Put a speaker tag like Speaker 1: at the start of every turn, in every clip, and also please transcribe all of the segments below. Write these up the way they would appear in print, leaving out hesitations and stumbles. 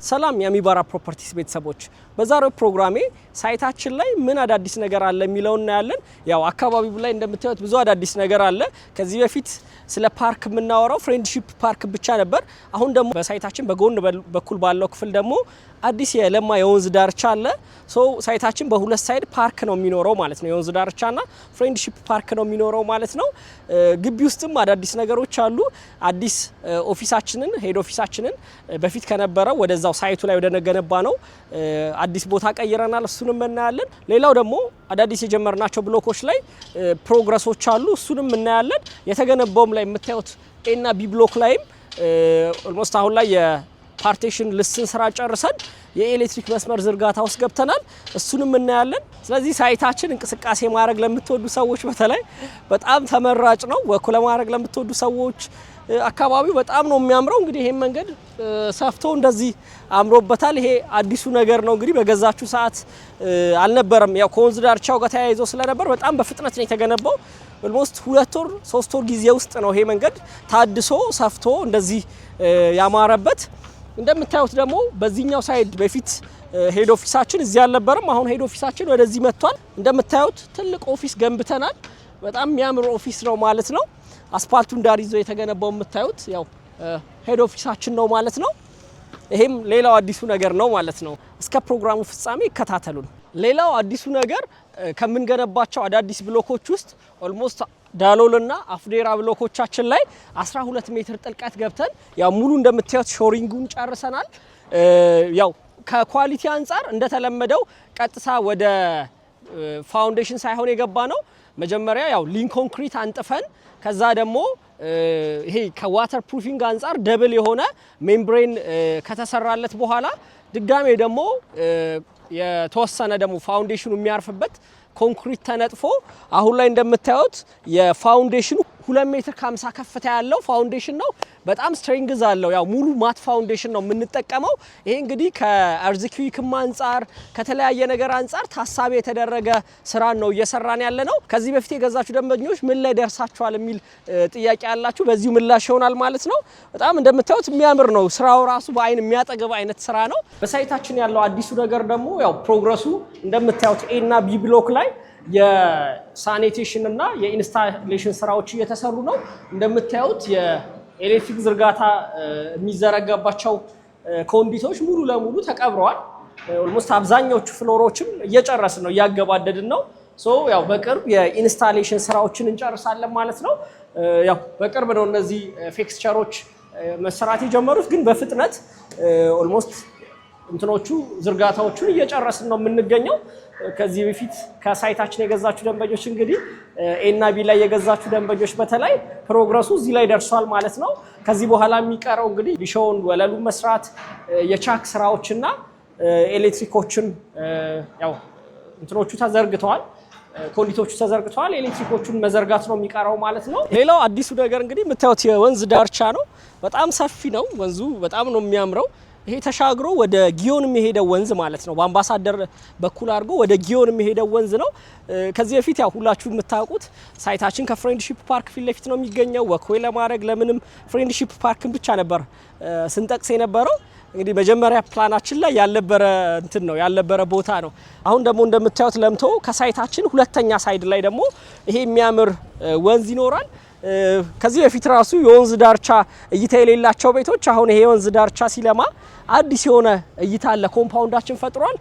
Speaker 1: ሰላም የሚባራ ፕሮፐርቲስ ቤተሰቦች በዛሬው ፕሮግራሜ ሳይታችን ላይ ምን አዳዲስ ነገር አለ የሚለው እናያለን። ያው አካባቢው ላይ እንደምታዩት ብዙ አዳዲስ ነገር አለ። ከዚህ በፊት ስለ ፓርክ የምናወራው ፍሬንድሺፕ ፓርክ ብቻ ነበር። አሁን ደግሞ በሳይታችን በጎን በኩል ባለው ክፍል ደግሞ አዲስ የለማ የወንዝ ዳርቻ አለ። ሳይታችን በሁለት ሳይድ ፓርክ ነው የሚኖረው ማለት ነው። የወንዝ ዳርቻና ፍሬንድሺፕ ፓርክ ነው የሚኖረው ማለት ነው። ግቢ ውስጥም አዳዲስ ነገሮች አሉ። አዲስ ኦፊሳችንን ሄድ ኦፊሳችንን በፊት ከነበረው ወደዛው ሳይቱ ላይ ወደነገነባ ነው አዲስ ቦታ ቀይረናል። እሱንም እናያለን። ሌላው ደግሞ አዳዲስ የጀመርናቸው ብሎኮች ላይ ፕሮግረሶች አሉ። እሱንም እናያለን። የተገነባውም ላይ የምታዩት ኤ እና ቢ ብሎክ ላይም ኦልሞስት አሁን ላይ የፓርቲሽን ልስን ስራ ጨርሰን የኤሌክትሪክ መስመር ዝርጋታ ውስጥ ገብተናል። እሱንም እናያለን። ስለዚህ ሳይታችን እንቅስቃሴ ማድረግ ለምትወዱ ሰዎች በተለይ በጣም ተመራጭ ነው። ወኩ ለማድረግ ለምትወዱ ሰዎች አካባቢው በጣም ነው የሚያምረው። እንግዲህ ይሄን መንገድ ሰፍቶ እንደዚህ አምሮበታል። ይሄ አዲሱ ነገር ነው። እንግዲህ በገዛችሁ ሰዓት አልነበረም። ያው ከወንዝ ዳርቻው ጋር ተያይዞ ስለነበር በጣም በፍጥነት ነው የተገነባው። ኦልሞስት 2 ወር 3 ወር ጊዜ ውስጥ ነው ይሄ መንገድ ታድሶ ሰፍቶ እንደዚህ ያማረበት። እንደምታዩት ደግሞ በዚህኛው ሳይድ በፊት ሄድ ኦፊሳችን እዚህ አልነበረም። አሁን ሄድ ኦፊሳችን ወደዚህ መጥቷል። እንደምታዩት ትልቅ ኦፊስ ገንብተናል። በጣም የሚያምር ኦፊስ ነው ማለት ነው። አስፓልቱን ዳር ይዞ የተገነባው የምታዩት ያው ሄድ ኦፊሳችን ነው ማለት ነው። ይሄም ሌላው አዲሱ ነገር ነው ማለት ነው። እስከ ፕሮግራሙ ፍጻሜ ይከታተሉን። ሌላው አዲሱ ነገር ከምንገነባቸው አዳዲስ ብሎኮች ውስጥ ኦልሞስት ዳሎልና አፍዴራ ብሎኮቻችን ላይ 12 ሜትር ጥልቀት ገብተን ያው ሙሉ እንደምታዩት ሾሪንጉን ጨርሰናል። ያው ከኳሊቲ አንፃር እንደተለመደው ቀጥታ ወደ ፋውንዴሽን ሳይሆን የገባ ነው። መጀመሪያ ያው ሊንክ ኮንክሪት አንጥፈን ከዛ ደግሞ ይሄ ከዋተር ፕሩፊንግ አንፃር ደብል የሆነ ሜምብሬን ከተሰራለት በኋላ ድጋሜ ደግሞ የተወሰነ ደግሞ ፋውንዴሽኑ የሚያርፍበት ኮንክሪት ተነጥፎ አሁን ላይ እንደምታዩት የፋውንዴሽኑ 2 ሜትር ከ50 ከፍታ ያለው ፋውንዴሽን ነው። በጣም ስትሬንግዝ አለው። ያው ሙሉ ማት ፋውንዴሽን ነው የምንጠቀመው። ይሄ እንግዲህ ከአርዝኩዊክም አንፃር ከተለያየ ነገር አንፃር ታሳቢ የተደረገ ስራን ነው እየሰራን ያለ ነው። ከዚህ በፊት የገዛችሁ ደንበኞች ምን ላይ ደርሳችኋል የሚል ጥያቄ ያላችሁ በዚሁ ምላሽ ይሆናል ማለት ነው። በጣም እንደምታዩት የሚያምር ነው። ስራው ራሱ በአይን የሚያጠግብ አይነት ስራ ነው። በሳይታችን ያለው አዲሱ ነገር ደግሞ ያው ፕሮግረሱ እንደምታዩት ኤ እና ቢ ብሎክ ላይ የሳኒቴሽን እና የኢንስታሌሽን ስራዎች እየተሰሩ ነው። እንደምታዩት የኤሌክትሪክ ዝርጋታ የሚዘረጋባቸው ኮንዲቶች ሙሉ ለሙሉ ተቀብረዋል። ኦልሞስት አብዛኛዎቹ ፍሎሮችም እየጨረስን ነው፣ እያገባደድን ነው። ያው በቅርብ የኢንስታሌሽን ስራዎችን እንጨርሳለን ማለት ነው። ያው በቅርብ ነው እነዚህ ፊክስቸሮች መሰራት የጀመሩት፣ ግን በፍጥነት ኦልሞስት እንትኖቹ ዝርጋታዎቹን እየጨረስን ነው የምንገኘው። ከዚህ በፊት ከሳይታችን የገዛችሁ ደንበኞች እንግዲህ ኤና ቢ ላይ የገዛችሁ ደንበኞች በተለይ ፕሮግረሱ እዚህ ላይ ደርሷል ማለት ነው። ከዚህ በኋላ የሚቀረው እንግዲህ ሊሾውን ወለሉን መስራት፣ የቻክ ስራዎችና ኤሌክትሪኮችን ያው እንትኖቹ ተዘርግተዋል፣ ኮንዲቶቹ ተዘርግተዋል። ኤሌክትሪኮቹን መዘርጋት ነው የሚቀረው ማለት ነው። ሌላው አዲሱ ነገር እንግዲህ የምታዩት የወንዝ ዳርቻ ነው። በጣም ሰፊ ነው ወንዙ፣ በጣም ነው የሚያምረው። ይሄ ተሻግሮ ወደ ጊዮን የሚሄደው ወንዝ ማለት ነው። በአምባሳደር በኩል አድርጎ ወደ ጊዮን የሚሄደው ወንዝ ነው። ከዚህ በፊት ያው ሁላችሁ የምታውቁት ሳይታችን ከፍሬንድሺፕ ፓርክ ፊት ለፊት ነው የሚገኘው። ወክዌ ለማድረግ ለምንም ፍሬንድሺፕ ፓርክን ብቻ ነበር ስንጠቅስ የነበረው። እንግዲህ መጀመሪያ ፕላናችን ላይ ያልነበረ ቦታ ነው። አሁን ደግሞ እንደምታዩት ለምቶ ከሳይታችን ሁለተኛ ሳይድ ላይ ደግሞ ይሄ የሚያምር ወንዝ ይኖራል። ከዚህ በፊት ራሱ የወንዝ ዳርቻ እይታ የሌላቸው ቤቶች አሁን ይሄ የወንዝ ዳርቻ ሲለማ አዲስ የሆነ እይታ አለ፣ ኮምፓውንዳችን ፈጥሯል።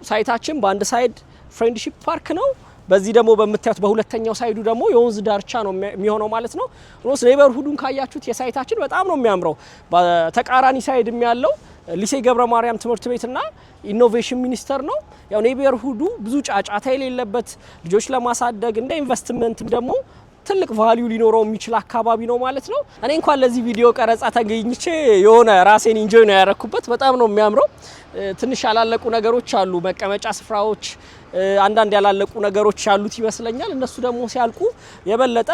Speaker 1: ሳይታችን በአንድ ሳይድ ፍሬንድሺፕ ፓርክ ነው፣ በዚህ ደግሞ በምታዩት በሁለተኛው ሳይዱ ደግሞ የወንዝ ዳርቻ ነው የሚሆነው ማለት ነው። ኦልሞስት ኔበርሁዱን ካያችሁት የሳይታችን በጣም ነው የሚያምረው። በተቃራኒ ሳይድም ያለው ሊሴ ገብረ ማርያም ትምህርት ቤትና ኢኖቬሽን ሚኒስቴር ነው። ያው ኔበርሁዱ ብዙ ጫጫታ የሌለበት ልጆች ለማሳደግ እንደ ኢንቨስትመንትም ደግሞ ትልቅ ቫልዩ ሊኖረው የሚችል አካባቢ ነው ማለት ነው። እኔ እንኳን ለዚህ ቪዲዮ ቀረጻ ተገኝቼ የሆነ ራሴን ኢንጆይ ነው ያረኩበት። በጣም ነው የሚያምረው። ትንሽ ያላለቁ ነገሮች አሉ፣ መቀመጫ ስፍራዎች፣ አንዳንድ ያላለቁ ነገሮች ያሉት ይመስለኛል። እነሱ ደግሞ ሲያልቁ የበለጠ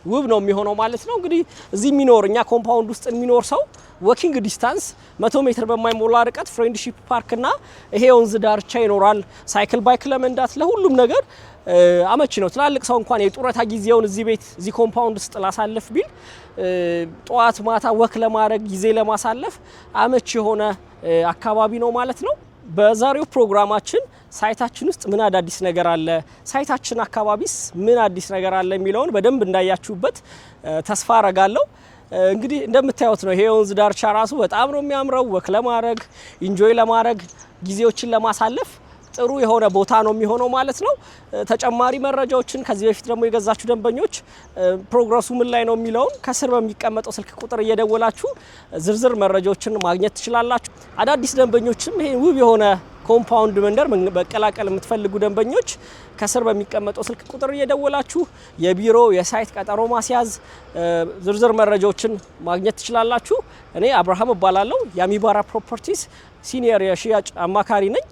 Speaker 1: ውብ ነው የሚሆነው ማለት ነው። እንግዲህ እዚህ የሚኖር እኛ ኮምፓውንድ ውስጥ የሚኖር ሰው ወኪንግ ዲስታንስ 100 ሜትር በማይሞላ ርቀት ፍሬንድሺፕ ፓርክ እና ይሄ ወንዝ ዳርቻ ይኖራል። ሳይክል ባይክ ለመንዳት ለሁሉም ነገር አመቺ ነው። ትላልቅ ሰው እንኳን የጡረታ ጊዜውን እዚህ ኮምፓውንድ ውስጥ ላሳልፍ ቢል ጠዋት ማታ ወክ ለማድረግ ጊዜ ለማሳለፍ አመቺ የሆነ አካባቢ ነው ማለት ነው። በዛሬው ፕሮግራማችን ሳይታችን ውስጥ ምን አዳዲስ ነገር አለ፣ ሳይታችን አካባቢስ ምን አዲስ ነገር አለ የሚለውን በደንብ እንዳያችሁበት ተስፋ አረጋለሁ። እንግዲህ እንደምታዩት ነው ይሄ ወንዝ ዳርቻ ራሱ በጣም ነው የሚያምረው። ወክ ለማድረግ ኢንጆይ ለማድረግ ጊዜዎችን ለማሳለፍ ጥሩ የሆነ ቦታ ነው የሚሆነው ማለት ነው። ተጨማሪ መረጃዎችን ከዚህ በፊት ደግሞ የገዛችሁ ደንበኞች ፕሮግረሱ ምን ላይ ነው የሚለውን ከስር በሚቀመጠው ስልክ ቁጥር እየደወላችሁ ዝርዝር መረጃዎችን ማግኘት ትችላላችሁ። አዳዲስ ደንበኞችም ይሄ ውብ የሆነ ኮምፓውንድ መንደር መቀላቀል የምትፈልጉ ደንበኞች ከስር በሚቀመጠው ስልክ ቁጥር እየደወላችሁ የቢሮ የሳይት ቀጠሮ ማስያዝ ዝርዝር መረጃዎችን ማግኘት ትችላላችሁ። እኔ አብርሃም እባላለሁ። የአሚባራ ፕሮፐርቲስ ሲኒየር የሽያጭ አማካሪ ነኝ።